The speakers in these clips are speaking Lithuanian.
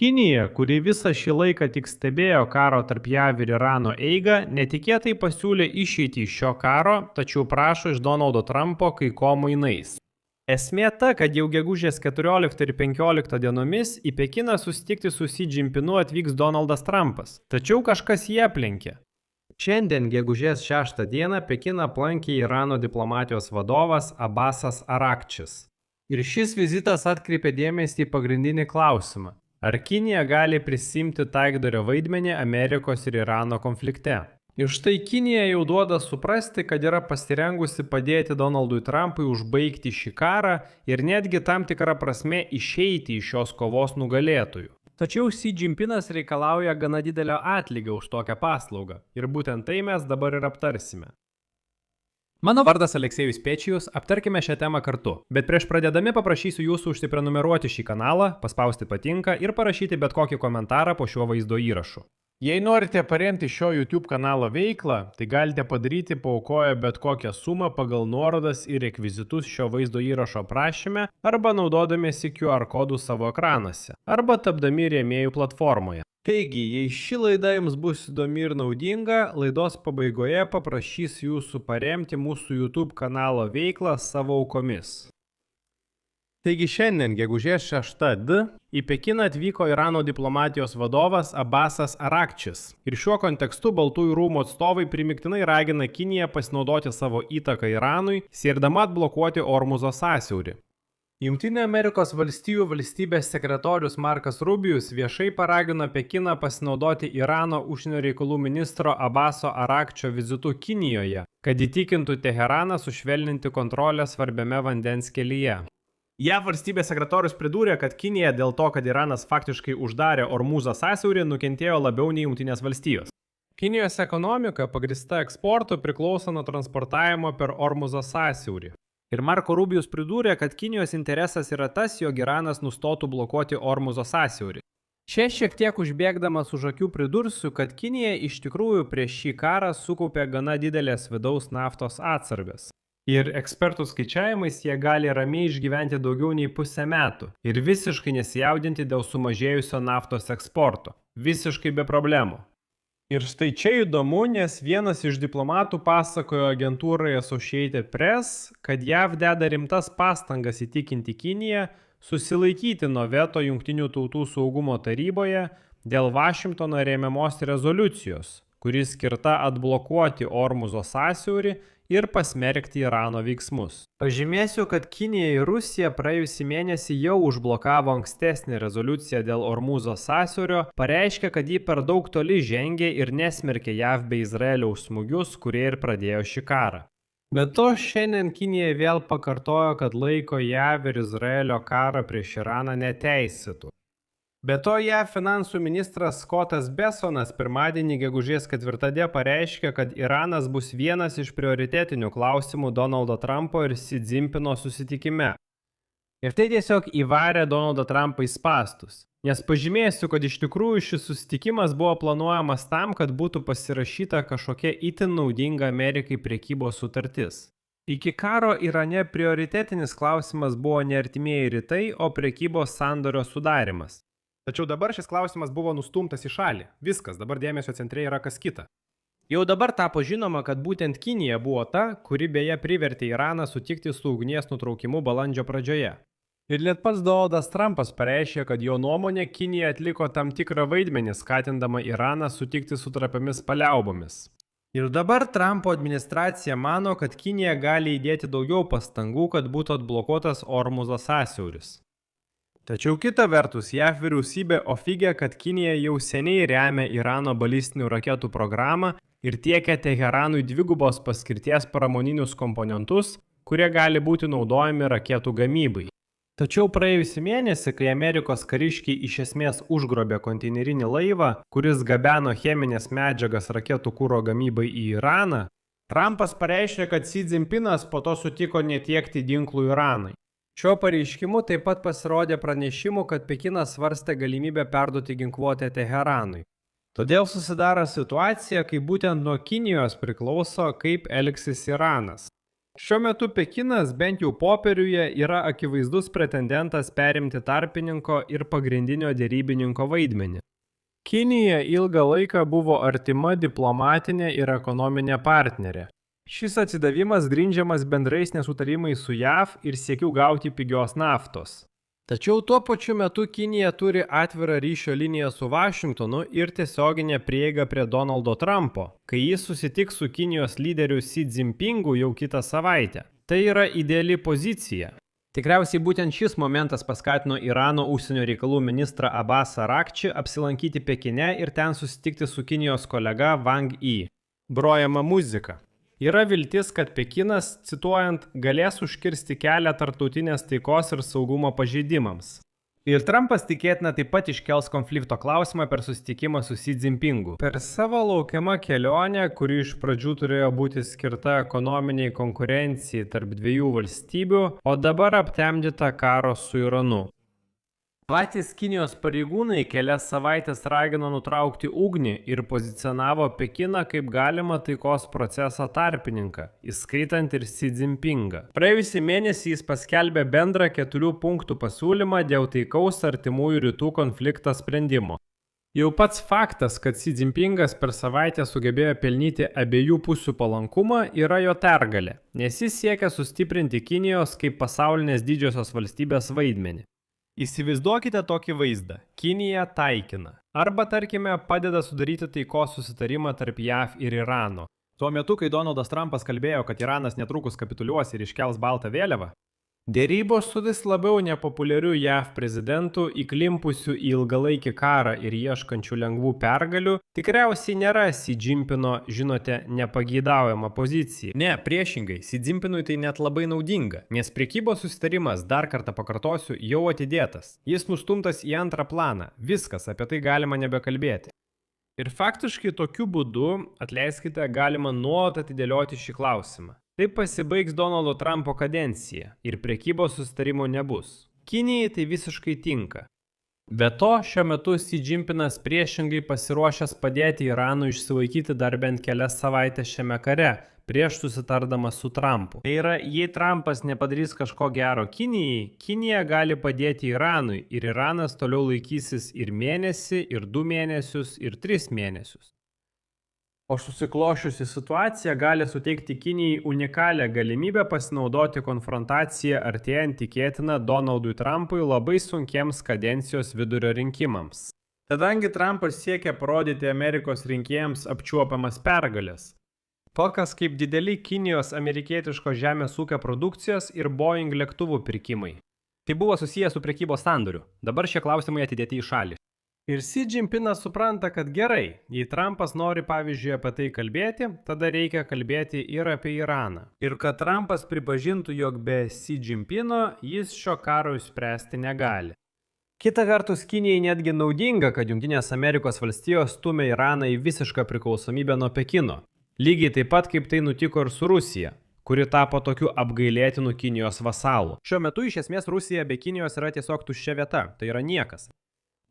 Kinija, kuri visą šį laiką tik stebėjo karo tarp JAV ir Irano eigą, netikėtai pasiūlė išeiti iš šio karo, tačiau prašo iš Donaldo Trumpo kai ko mainais. Esmė ta, kad jau gegužės 14 ir 15 dienomis į Pekiną susitikti su Xi Jinpingu atvyks Donaldas Trumpas, tačiau kažkas jį aplenkė. Šiandien, gegužės 6 dieną, Pekiną aplankė Irano diplomatijos vadovas Abbasas Arakčis. Ir šis vizitas atkreipė dėmesį į pagrindinį klausimą. Ar Kinija gali prisimti taikdario vaidmenį Amerikos ir Irano konflikte? Ir štai Kinija jau duoda suprasti, kad yra pasirengusi padėti Donaldui Trumpui užbaigti šį karą ir netgi tam tikrą prasme išeiti iš šios kovos nugalėtojų. Tačiau Xi Jinpingas reikalauja gana didelio atlygio už tokią paslaugą ir būtent tai mes dabar ir aptarsime. Mano vardas Aleksejus Pečijus, aptarkime šią temą kartu. Bet prieš pradėdami paprašysiu jūsų užsiprenumeruoti šį kanalą, paspausti patinka ir parašyti bet kokį komentarą po šiuo vaizdo įrašu. Jei norite paremti šio YouTube kanalo veiklą, tai galite padaryti paaukoję bet kokią sumą pagal nuorodas ir rekvizitus šio vaizdo įrašo aprašyme arba naudodamiesi QR kodų savo ekranuose, arba tapdami rėmėjų platformoje. Taigi, jei ši laida jums bus įdomi ir naudinga, laidos pabaigoje paprašysiu jūsų paremti mūsų YouTube kanalo veiklą savo aukomis. Taigi šiandien, gegužės 6 į Pekiną atvyko Irano diplomatijos vadovas Abbasas Arakčis. Ir šiuo kontekstu Baltųjų rūmų atstovai primygtinai ragina Kiniją pasinaudoti savo įtaką Iranui, siekdama atblokuoti Ormuzo sąsiaurį. Jungtinių Amerikos valstijų valstybės sekretorius Markas Rubijus viešai paragino Pekiną pasinaudoti Irano užsienio reikalų ministro Abbaso Arakčio vizitu Kinijoje, kad įtikintų Teheraną sušvelninti kontrolę svarbiame vandens kelyje. JAV valstybės sekretorius pridūrė, kad Kinija dėl to, kad Iranas faktiškai uždarė Ormuzo sąsiaurį, nukentėjo labiau nei Jungtinės valstijos. Kinijos ekonomika pagrįsta eksportu priklauso nuo transportavimo per Ormuzo sąsiaurį. Ir Marko Rubijus pridūrė, kad Kinijos interesas yra tas, jog Iranas nustotų blokuoti Ormuzo sąsiaurį. Čia šiek tiek užbėgdamas už akių pridursiu, kad Kinija iš tikrųjų prieš šį karą sukaupė gana didelės vidaus naftos atsargas. Ir ekspertų skaičiavimais jie gali ramiai išgyventi daugiau nei pusę metų ir visiškai nesijaudinti dėl sumažėjusio naftos eksporto. Visiškai be problemų. Ir štai čia įdomu, nes vienas iš diplomatų pasakojo agentūrai Associated Press, kad JAV deda rimtas pastangas įtikinti Kiniją susilaikyti nuo veto Jungtinių tautų saugumo taryboje dėl Vašingtono remiamos rezoliucijos, kuri skirta atblokuoti Ormuzo sąsiaurį ir pasmerkti Irano veiksmus. Pažymėsiu, kad Kinija ir Rusija praėjusį mėnesį jau užblokavo ankstesnį rezoliuciją dėl Ormuzo sąsiaurio, pareiškė, kad ji per daug toli žengė ir nesmerkė JAV bei Izraelio smūgius, kurie ir pradėjo šį karą. Be to, šiandien Kinija vėl pakartojo, kad laiko JAV ir Izraelio karą prieš Iraną neteisėtų. Be to, JAV finansų ministras Scottas Bessonas pirmadienį gegužės 4 pareiškė, kad Iranas bus vienas iš prioritetinių klausimų Donaldo Trumpo ir Xi Jinpingo susitikime. Ir tai tiesiog įvarė Donaldą Trumpą į spąstus. Nes pažymėsiu, kad iš tikrųjų šis susitikimas buvo planuojamas tam, kad būtų pasirašyta kažkokia itin naudinga Amerikai prekybos sutartis. Iki karo Irane prioritetinis klausimas buvo ne artimieji rytai, o prekybos sandorio sudarimas. Tačiau dabar šis klausimas buvo nustumtas į šalį. Viskas, dabar dėmesio centre yra kas kita. Jau dabar tapo žinoma, kad būtent Kinija buvo ta, kuri beje privertė Iraną sutikti su ugnies nutraukimu balandžio pradžioje. Ir net pats Donaldas Trumpas pareiškė, kad jo nuomonė Kinija atliko tam tikrą vaidmenį, skatindama Iraną sutikti su trapiamis paliaubomis. Ir dabar Trumpo administracija mano, kad Kinija gali įdėti daugiau pastangų, kad būtų atblokuotas Ormuzo sąsiauris. Tačiau kita vertus, JAV vyriausybė ofigė, kad Kinija jau seniai remia Irano balistinių raketų programą ir tiekia Teheranui dvigubos paskirties pramoninius komponentus, kurie gali būti naudojami raketų gamybai. Tačiau praėjusį mėnesį, kai Amerikos kariškiai iš esmės užgrobė konteinerinį laivą, kuris gabeno cheminės medžiagas raketų kuro gamybai į Iraną, Trumpas pareiškė, kad Xi Jinpingas po to sutiko netiekti ginklų Iranui. Šiuo pareiškimu taip pat pasirodė pranešimų, kad Pekinas svarstė galimybę perduoti ginkluotę Teheranui. Todėl susidaro situacija, kai būtent nuo Kinijos priklauso, kaip elgsis Iranas. Šiuo metu Pekinas bent jau popieriuje yra akivaizdus pretendentas perimti tarpininko ir pagrindinio dėrybininko vaidmenį. Kinija ilgą laiką buvo artima diplomatinė ir ekonominė partnerė. Šis atsidavimas grindžiamas bendrais nesutarimais su JAV ir siekiu gauti pigios naftos. Tačiau tuo pačiu metu Kinija turi atvirą ryšio liniją su Vašingtonu ir tiesioginę prieigą prie Donaldo Trumpo, kai jis susitiks su Kinijos lyderiu Xi Jinpingu jau kitą savaitę. Tai yra ideali pozicija. Tikriausiai būtent šis momentas paskatino Irano užsienio reikalų ministrą Abbasą Arakči apsilankyti Pekine ir ten susitikti su Kinijos kolega Wang Yi. Grojama muzika. Yra viltis, kad Pekinas, cituojant, galės užkirsti kelią tarptautinės taikos ir saugumo pažeidimams. Ir Trumpas tikėtina taip pat iškels konflikto klausimą per susitikimą su Xi Jinpingu. Per savo laukiamą kelionę, kuri iš pradžių turėjo būti skirta ekonominiai konkurencijai tarp dviejų valstybių, o dabar aptemdyta karo su Iranu. Patys Kinijos pareigūnai kelias savaitės ragino nutraukti ugnį ir pozicionavo Pekiną kaip galima taikos proceso tarpininką, įskaitant ir Xi Jinpingą. Praėjusį mėnesį jis paskelbė bendrą 4 punktų pasiūlymą dėl taikaus artimųjų rytų konflikto sprendimo. Jau pats faktas, kad Xi Jinpingas per savaitę sugebėjo pelnyti abiejų pusių palankumą, yra jo pergalė, nes jis siekia sustiprinti Kinijos kaip pasaulinės didžiosios valstybės vaidmenį. Įsivaizduokite tokį vaizdą. Kinija taikina. Arba, tarkime, padeda sudaryti taikos susitarimą tarp JAV ir Irano. Tuo metu, kai Donaldas Trumpas kalbėjo, kad Iranas netrukus kapituliuos ir iškels baltą vėliavą, dėrybos su vis labiau nepopuliariu JAV prezidentu, įklimpusiu į ilgalaikį karą ir ieškančių lengvų pergalių, tikriausiai nėra Xi Jinpino, žinote, nepageidaujama pozicija. Ne, priešingai, Xi Jinpinui tai net labai naudinga, nes prekybos susitarimas, dar kartą pakartosiu, jau atidėtas. Jis nustumtas į antrą planą, viskas, apie tai galima nebekalbėti. Ir faktiškai tokiu būdu, atleiskite, galima nuolat atidėlioti šį klausimą. Taip pasibaigs Donaldo Trumpo kadencija ir prekybos susitarimo nebus. Kinijai tai visiškai tinka. Be to, šiuo metu Xi Jinpinas priešingai pasiruošęs padėti Iranui išsilaikyti dar bent kelias savaitės šiame kare, prieš susitardamas su Trumpu. Tai yra, jei Trumpas nepadarys kažko gero Kinijai, Kinija gali padėti Iranui ir Iranas toliau laikysis ir mėnesį, ir 2 mėnesius, ir 3 mėnesius. O susiklošiusi situacija gali suteikti Kinijai unikalią galimybę pasinaudoti konfrontaciją artėjant tikėtina Donaldui Trumpui labai sunkiems kadencijos vidurio rinkimams. Kadangi Trumpas siekia parodyti Amerikos rinkėjams apčiuopiamas pergalės, tokias kaip dideli Kinijos amerikietiško žemės ūkio produkcijos ir Boeing lėktuvų pirkimai. Tai buvo susijęs su prekybos sandoriu, dabar šie klausimai atidėti į šalį. Ir Xi Jinpinas supranta, kad gerai, jei Trumpas nori pavyzdžiui apie tai kalbėti, tada reikia kalbėti ir apie Iraną. Ir kad Trumpas pripažintų, jog be Xi Jinpino jis šio karo išspręsti negali. Kita vertus, Kinijai netgi naudinga, kad Jungtinės Amerikos valstijos stumia Iraną į visišką priklausomybę nuo Pekino. Lygiai taip pat, kaip tai nutiko ir su Rusija, kuri tapo tokiu apgailėtinu Kinijos vasalu. Šiuo metu iš esmės Rusija be Kinijos yra tiesiog tuščia vieta, tai yra niekas.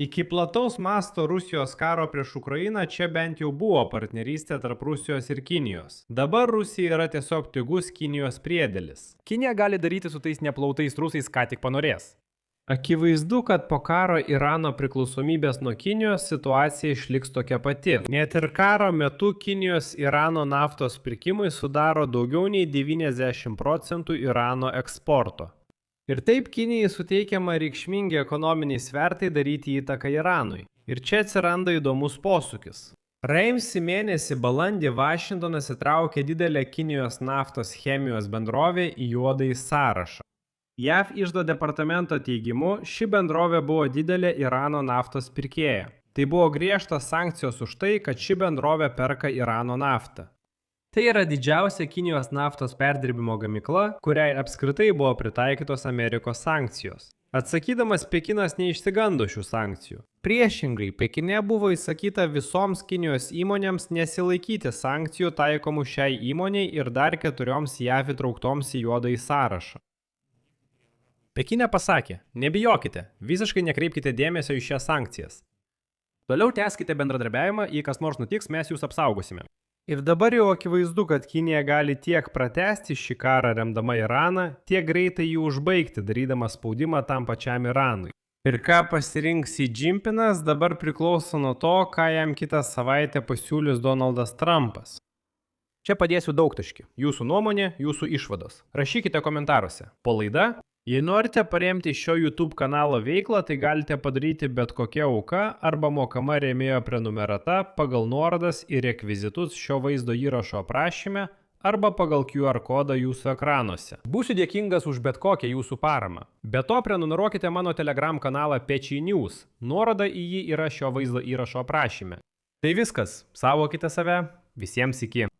Iki plataus masto Rusijos karo prieš Ukrainą čia bent jau buvo partnerystė tarp Rusijos ir Kinijos. Dabar Rusija yra tiesiog pigus Kinijos priedėlis. Kinija gali daryti su tais neplautais rusais, ką tik panorės. Akivaizdu, kad po karo Irano priklausomybės nuo Kinijos situacija išliks tokia pati. Net ir karo metu Kinijos Irano naftos pirkimai sudaro daugiau nei 90% Irano eksporto. Ir taip Kinijai suteikiama reikšmingi ekonominiai svertai daryti įtaką Iranui. Ir čia atsiranda įdomus posūkis. Praėjusį mėnesį balandį Vašingtonas įtraukė didelę Kinijos naftos chemijos bendrovę į juodąjį sąrašą. JAV iždo departamento teigimu, ši bendrovė buvo didelė Irano naftos pirkėja. Tai buvo griežtos sankcijos už tai, kad ši bendrovė perka Irano naftą. Tai yra didžiausia Kinijos naftos perdirbimo gamykla, kuriai apskritai buvo pritaikytos Amerikos sankcijos. Atsakydamas, Pekinas neišsigando šių sankcijų. Priešingai, Pekine buvo įsakyta visoms Kinijos įmonėms nesilaikyti sankcijų taikomų šiai įmoniai ir dar 4 JAV įtrauktoms į juodąjį sąrašą. Pekine pasakė, nebijokite, visiškai nekreipkite dėmesio į šias sankcijas. Toliau tęskite bendradarbiavimą, jei kas nors nutiks, mes jūs apsaugosime. Ir dabar jau akivaizdu, kad Kinija gali tiek pratęsti šį karą remdama Iraną, tiek greitai jį užbaigti, darydama spaudimą tam pačiam Iranui. Ir ką pasirinks Xi Jinpinas, dabar priklauso nuo to, ką jam kitą savaitę pasiūlys Donaldas Trumpas. Čia padėsiu daugtaškį. Jūsų nuomonė, jūsų išvados. Rašykite komentaruose. Po laida. Jei norite paremti šio YouTube kanalo veiklą, tai galite padaryti bet kokia auka arba mokama rėmėjo prenumerata pagal nuorodas ir rekvizitus šio vaizdo įrašo aprašyme arba pagal QR kodą jūsų ekranuose. Būsiu dėkingas už bet kokią jūsų paramą. Be to prenumeruokite mano Telegram kanalą Pečiai News. Nuoroda į jį yra šio vaizdo įrašo aprašyme. Tai viskas. Saugokite save. Visiems iki.